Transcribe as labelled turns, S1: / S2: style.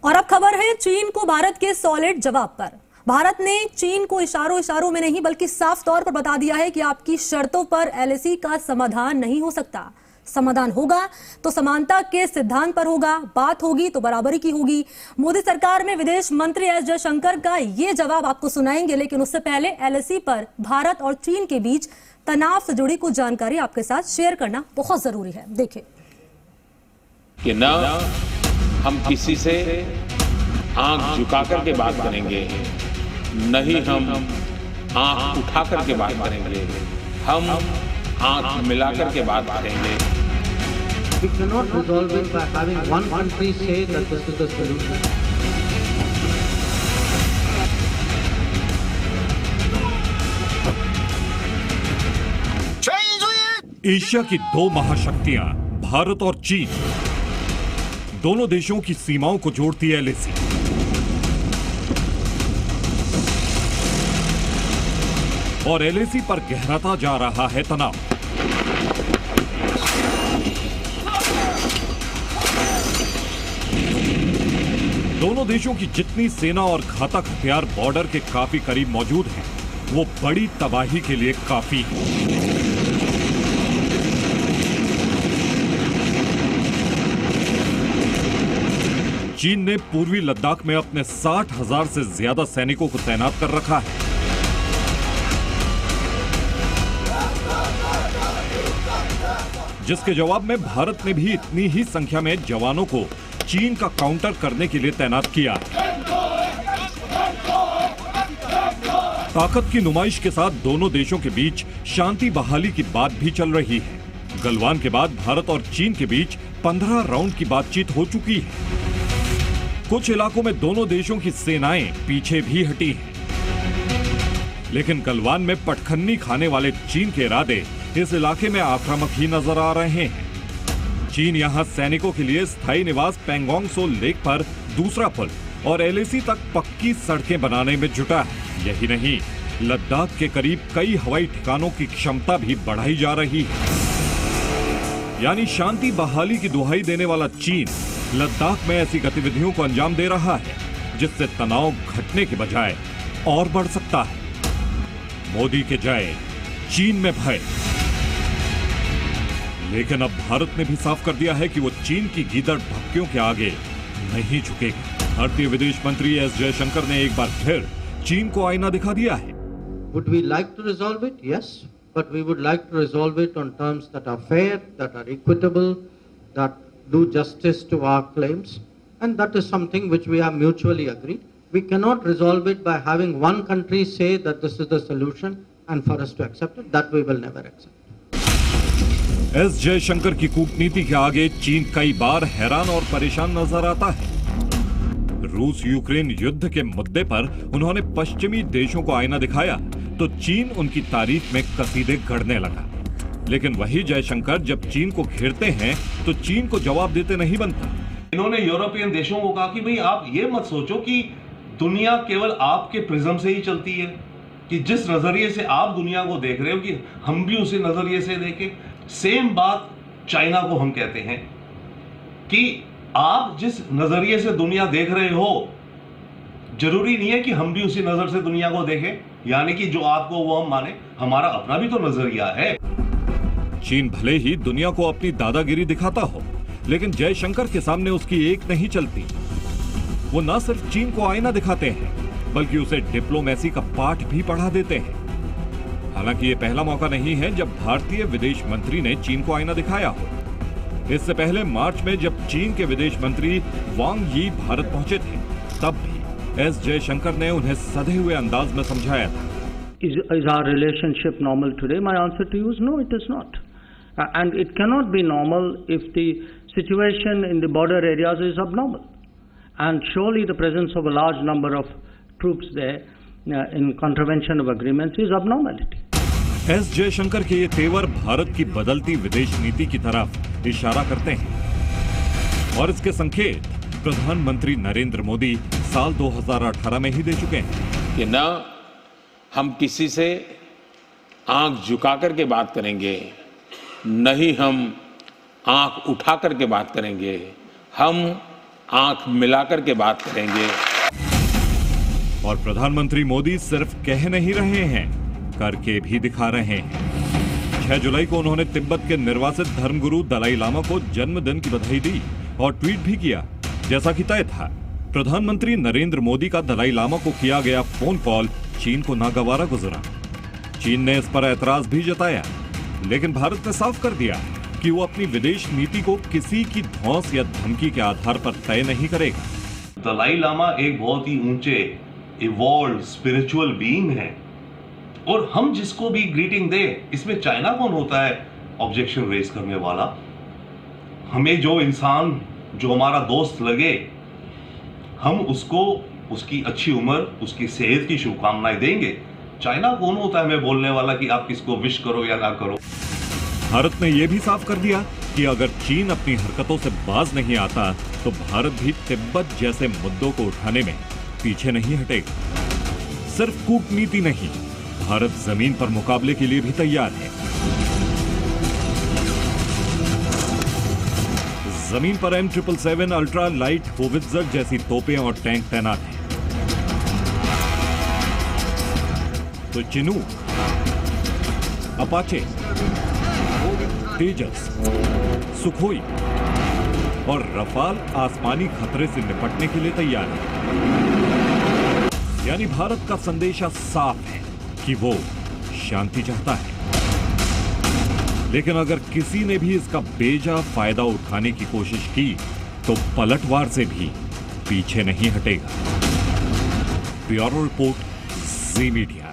S1: और अब खबर है चीन को भारत के सॉलिड जवाब पर। भारत ने चीन को इशारों में नहीं बल्कि साफ तौर पर बता दिया है कि आपकी शर्तों पर एलएसी का समाधान नहीं हो सकता। समाधान होगा तो समानता के सिद्धांत पर होगा, बात होगी तो बराबरी की होगी। मोदी सरकार में विदेश मंत्री एस जयशंकर का ये जवाब आपको सुनाएंगे, लेकिन उससे पहले एलएसी पर भारत और चीन के बीच तनाव से जुड़ी कुछ जानकारी आपके साथ शेयर करना बहुत जरूरी है। देखिए
S2: कि न हम किसी से आंख झुका करके बात करेंगे, न ही हम आंख उठा करके बात करेंगे, हम आंख मिला करके बात करेंगे।
S3: We cannot resolve it by having one country say that this is the solution.
S4: Asia की दो महाशक्तियां भारत और चीन, दोनों देशों की सीमाओं को जोड़ती है एलएसी। और एलएसी पर गहराता जा रहा है तनाव। दोनों देशों की जितनी सेना और घातक हथियार बॉर्डर के काफी करीब मौजूद हैं, वो बड़ी तबाही के लिए काफी है। चीन ने पूर्वी लद्दाख में अपने 60,000 से ज्यादा सैनिकों को तैनात कर रखा है। जिसके जवाब में भारत ने भी इतनी ही संख्या में जवानों को चीन का काउंटर करने के लिए तैनात किया। ताकत की नुमाइश के साथ दोनों देशों के बीच शांति बहाली की बात भी चल रही है। गलवान के बाद भारत और चीन के बीच 15 राउंड की बातचीत हो चुकी है। कुछ इलाकों में दोनों देशों की सेनाएं पीछे भी हटी हैं। लेकिन गलवान में पटखन्नी खाने वाले चीन के इरादे इस इलाके में आक्रामक ही नजर आ रहे हैं। चीन यहां सैनिकों के लिए स्थायी निवास पेंगोंग सो लेक पर दूसरा पुल और एलएसी तक पक्की सड़कें बनाने में जुटा है। यही नहीं, लद्दाख के करीब कई हवाई ठिकानों की क्षमता भी बढ़ाई जा रही है। यानी शांति बहाली की दुहाई देने वाला चीन लद्दाख में ऐसी गतिविधियों को अंजाम दे रहा है जिससे तनाव घटने के बजाय और बढ़ सकता है। मोदी के जय, चीन में भय। लेकिन अब भारत ने भी साफ कर दिया है कि वो चीन की गीदड़ भक्तियों के आगे नहीं झुकेगा। भारतीय विदेश मंत्री एस जयशंकर ने एक बार फिर चीन को आईना दिखा दिया है।
S3: Would we like to resolve it? Yes, but we would like to resolve it on terms that are fair, that are equitable, that do justice to our claims, and that is something which we have mutually agreed. We cannot resolve it by having one country say that this is the solution and for us to accept it. That we will never accept.
S4: S Jaishankar की कूटनीति के आगे चीन कई बार हैरान और परेशान नजर आता है। रूस यूक्रेन युद्ध के मुद्दे पर उन्होंने पश्चिमी देशों को आईना दिखाया तो चीन उनकी तारीफ में कसीदे गढ़ने लगा। लेकिन वही जयशंकर जब चीन को घेरते हैं तो चीन को जवाब देते नहीं बनता।
S5: इन्होंने यूरोपियन देशों को कहा कि भाई आप ये मत सोचो कि दुनिया केवल आपके प्रिज्म से ही चलती है, कि जिस नजरिए से आप दुनिया को देख रहे हो कि हम भी उसी नजरिए से देखें। सेम बात चाइना को हम कहते हैं कि आप जिस नजरिए से दुनिया देख रहे हो जरूरी नहीं है कि हम भी उसी नजर से दुनिया को देखें, यानी कि जो आपको वो हम माने। हमारा अपना भी तो नजरिया है।
S4: चीन भले ही दुनिया को अपनी दादागिरी दिखाता हो, लेकिन जयशंकर के सामने उसकी एक नहीं चलती। वो न सिर्फ चीन को आईना दिखाते हैं बल्कि उसे डिप्लोमेसी का पाठ भी पढ़ा देते हैं। हालांकि ये पहला मौका नहीं है जब भारतीय विदेश मंत्री ने चीन को आईना दिखाया हो। इससे पहले मार्च में जब चीन के विदेश मंत्री वांग यी भारत पहुंचे थे, तब भी एस जयशंकर ने उन्हें सधे हुए अंदाज में समझाया था।
S3: Is our relationship normal today? My answer to you is no, it is not. And it cannot be normal if the situation in the border areas is abnormal. And surely the presence of a large number of troops there in contravention of agreements is abnormality.
S4: S Jaishankar के ये तेवर भारत की बदलती विदेश नीति की तरफ इशारा करते हैं और इसके संकेत प्रधानमंत्री नरेंद्र मोदी साल 2018 में ही दे चुके हैं
S2: कि न हम किसी से आंख झुका करके बात करेंगे, न ही हम आंख उठा करके बात करेंगे, हम आंख मिलाकर के बात करेंगे।
S4: और प्रधानमंत्री मोदी सिर्फ कह नहीं रहे हैं, करके भी दिखा रहे हैं। 6 जुलाई को उन्होंने तिब्बत के निर्वासित धर्मगुरु दलाई लामा को जन्मदिन की बधाई दी और ट्वीट भी किया, जैसा कि तय था। प्रधानमंत्री नरेंद्र मोदी का दलाई लामा को किया गया फोन कॉल चीन को नागवारा गुजरा। चीन ने इस पर ऐतराज भी जताया, लेकिन भारत ने साफ कर दिया कि वो अपनी विदेश नीति को किसी की धौंस या धमकी के आधार पर तय नहीं करेगा।
S5: दलाई लामा एक बहुत ही ऊंचे इवॉल्व स्पिरिचुअल बीइंग है, और हम जिसको भी ग्रीटिंग दे, इसमें चाइना कौन होता है ऑब्जेक्शन रेज करने वाला? हमें जो इंसान जो हमारा दोस्त लगे, हम उसको उसकी अच्छी उम्र, उसकी सेहत की शुभकामनाएं देंगे। चाइना कौन होता है हमें बोलने वाला कि आप किसको विश करो या ना करो?
S4: भारत ने यह भी साफ कर दिया कि अगर चीन अपनी हरकतों से बाज नहीं आता तो भारत भी तिब्बत जैसे मुद्दों को उठाने में पीछे नहीं हटेगा। सिर्फ कूटनीति नहीं, भारत जमीन पर मुकाबले के लिए भी तैयार है। जमीन पर M777 अल्ट्रा लाइट होवित्जर जैसी तोपें और टैंक तैनात हैं। तो चिनूक, अपाचे, तेजस, सुखोई और रफाल आसमानी खतरे से निपटने के लिए तैयार है। यानी भारत का संदेशा साफ है कि वो शांति चाहता है, लेकिन अगर किसी ने भी इसका बेजा फायदा उठाने की कोशिश की तो पलटवार से भी पीछे नहीं हटेगा। ब्यूरो रिपोर्ट, जी मीडिया।